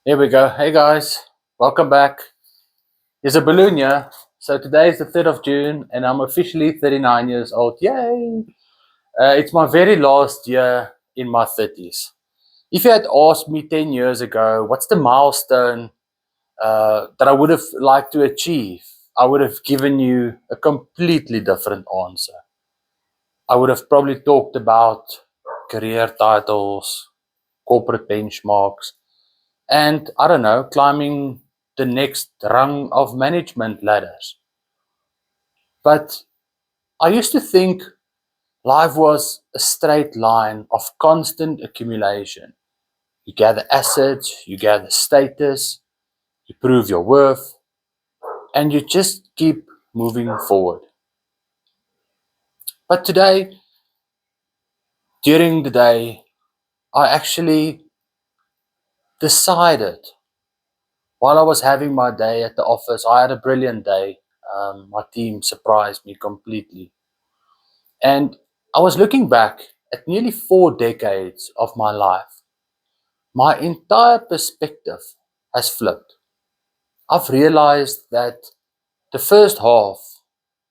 Here we go. Hey guys, welcome back. Here's a balloon here. So today is the 3rd of June and I'm officially 39 years old. Yay! It's my very last year in my 30s. If you had asked me 10 years ago, what's the milestone that I would have liked to achieve, I would have given you a completely different answer. I would have probably talked about career titles, corporate benchmarks, and I don't know, climbing the next rung of management ladders. But I used to think life was a straight line of constant accumulation. You gather assets, you gather status, you prove your worth, and you just keep moving forward. But today, during the day, I actually decided while I was having my day at the office, I had a brilliant day. My team surprised me completely. And I was looking back at nearly 4 decades of my life. My entire perspective has flipped. I've realized that the first half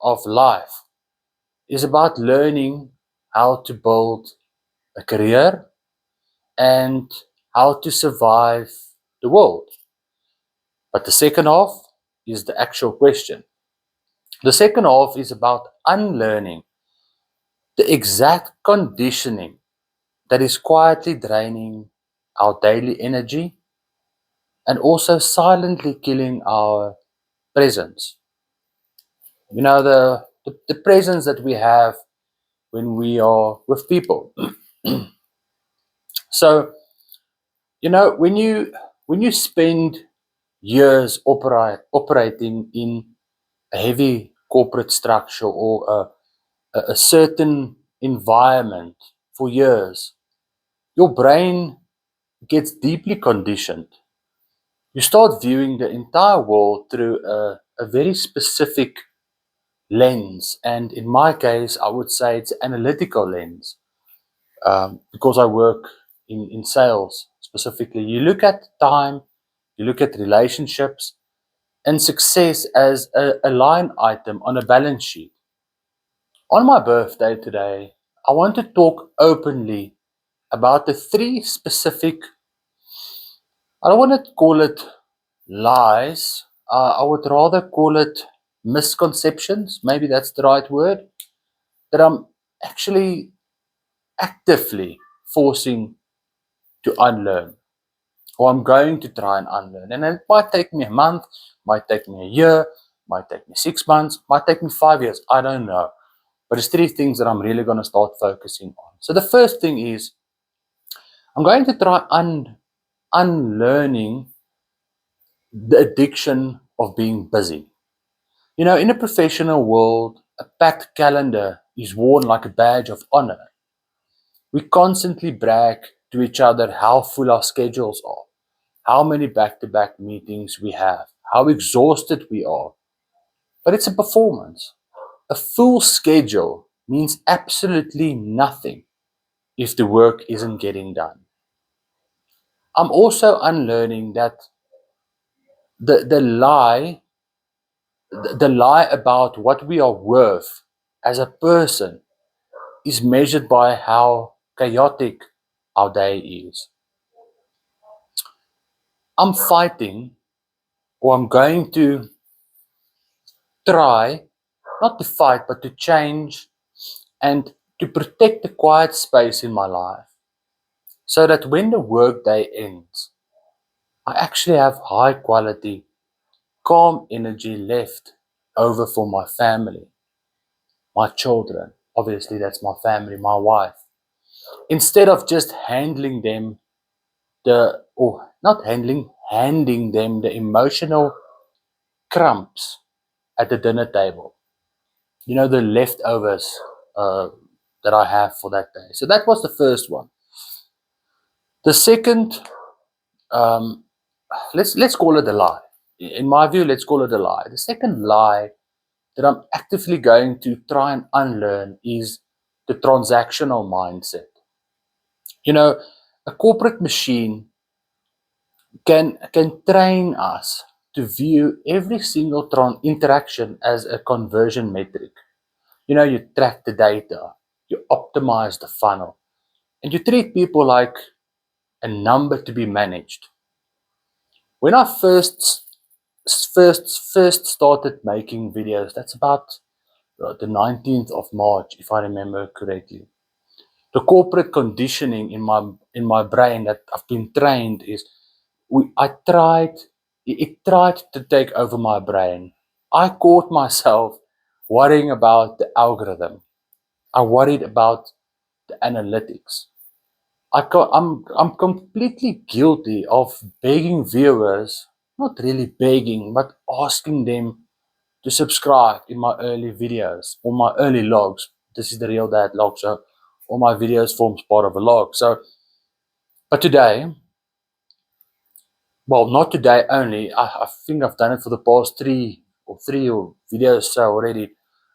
of life is about learning how to build a career and how to survive the world. But the second half is the actual question. The second half is about unlearning the exact conditioning that is quietly draining our daily energy and also silently killing our presence. The presence that we have when we are with people. So, when you spend years operating in a heavy corporate structure or a certain environment for years, your brain gets deeply conditioned. You start viewing the entire world through a very specific lens. And in my case, I would say it's an analytical lens because I work in sales specifically. You look at time, you look at relationships, and success as a line item on a balance sheet. On my birthday today, I want to talk openly about the three specific, I don't want to call it lies. I would rather call it misconceptions. Maybe that's the right word. That I'm actually actively forcing to unlearn, or I'm going to try and unlearn. And it might take me a month, might take me a year, might take me 6 months, might take me 5 years. I don't know. But it's three things that I'm really going to start focusing on. So the first thing is I'm going to try unlearning the addiction of being busy. In a professional world, a packed calendar is worn like a badge of honor. We constantly brag to each other how full our schedules are, how many back to back meetings we have, how exhausted we are. But it's a performance. A full schedule means absolutely nothing if the work isn't getting done. I'm also unlearning that the lie the lie about what we are worth as a person is measured by how chaotic our day is. I'm fighting, or I'm going to try, not to fight, but to change and to protect the quiet space in my life so that when the workday ends, I actually have high quality, calm energy left over for my family, my children. Obviously, that's my family, my wife. Instead of just handling them or not handing them the emotional crumbs at the dinner table. The leftovers uh, that I have for that day. So that was the first one. The second, um, let's call it a lie. In my view, let's call it a lie. The second lie that I'm actively going to try and unlearn is the transactional mindset. A corporate machine can train us to view every single interaction as a conversion metric. You know, you track the data, you optimize the funnel, and you treat people like a number to be managed. When I first started making videos, that's about the 19th of March, if I remember correctly. The corporate conditioning in my brain that I've been trained is it tried to take over my brain. I caught myself worrying about the algorithm. I worried about the analytics. I'm completely guilty of begging viewers, not really begging, but asking them to subscribe in my early videos or my early logs. This is the Real Dad log, so all my videos forms part of a log. So, but today, well, not today only. I think I've done it for the past three videos so already.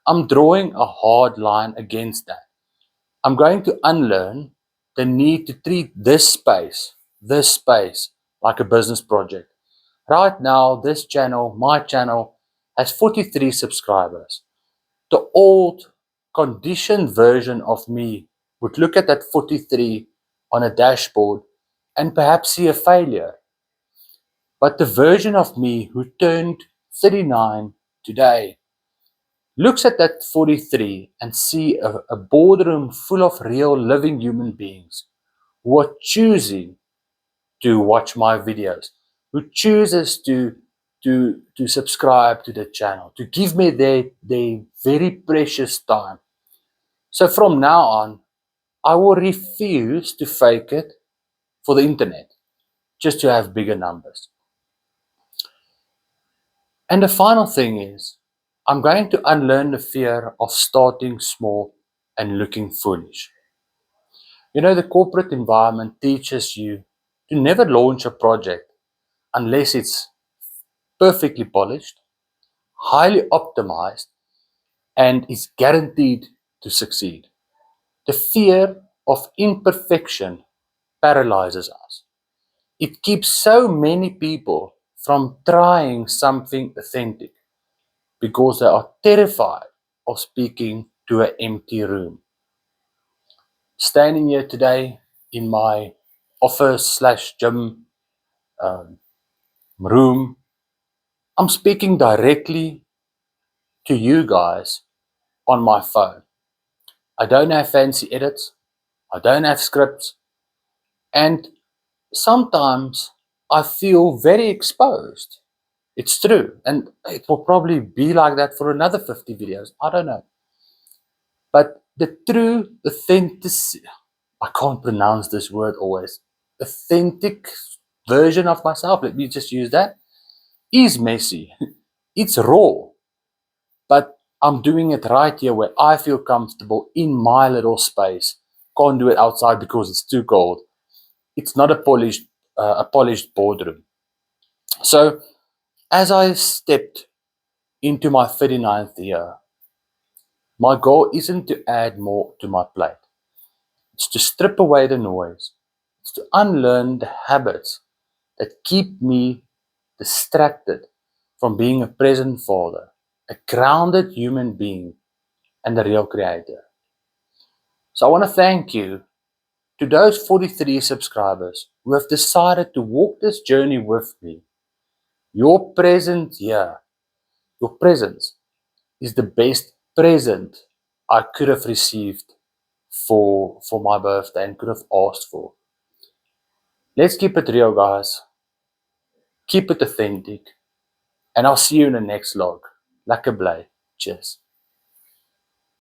I'm drawing a hard line against that. I'm going to unlearn the need to treat this space, like a business project. Right now, this channel, my channel, has 43 subscribers. The old conditioned version of me would look at that 43 on a dashboard and perhaps see a failure. But the version of me who turned 39 today looks at that 43 and see a boardroom full of real living human beings who are choosing to watch my videos, who chooses to subscribe to the channel, to give me their very precious time. So from now on, I will refuse to fake it for the internet, just to have bigger numbers. And the final thing is, I'm going to unlearn the fear of starting small and looking foolish. You know, the corporate environment teaches you to never launch a project unless it's perfectly polished, highly optimized, and is guaranteed to succeed. The fear of imperfection paralyzes us. It keeps so many people from trying something authentic because they are terrified of speaking to an empty room. Standing here today in my office slash gym um, room, I'm speaking directly to you guys on my phone. I don't have fancy edits, I don't have scripts, and sometimes I feel very exposed. It's true, and it will probably be like that for another 50 videos. I don't know. But the true authentic, I can't pronounce this word always, authentic version of myself, let me just use that, is messy. It's raw, but I'm doing it right here where I feel comfortable in my little space. Can't do it outside because it's too cold. It's not a polished boardroom. So as I stepped into my 39th year, my goal isn't to add more to my plate. It's to strip away the noise. It's to unlearn the habits that keep me distracted from being a present father, a grounded human being, and a real creator. So I want to thank you to those 43 subscribers who have decided to walk this journey with me. Your presence here, your presence, is the best present I could have received for my birthday and could have asked for. Let's keep it real, guys. Keep it authentic. And I'll see you in the next log. Lekker bly. Cheers.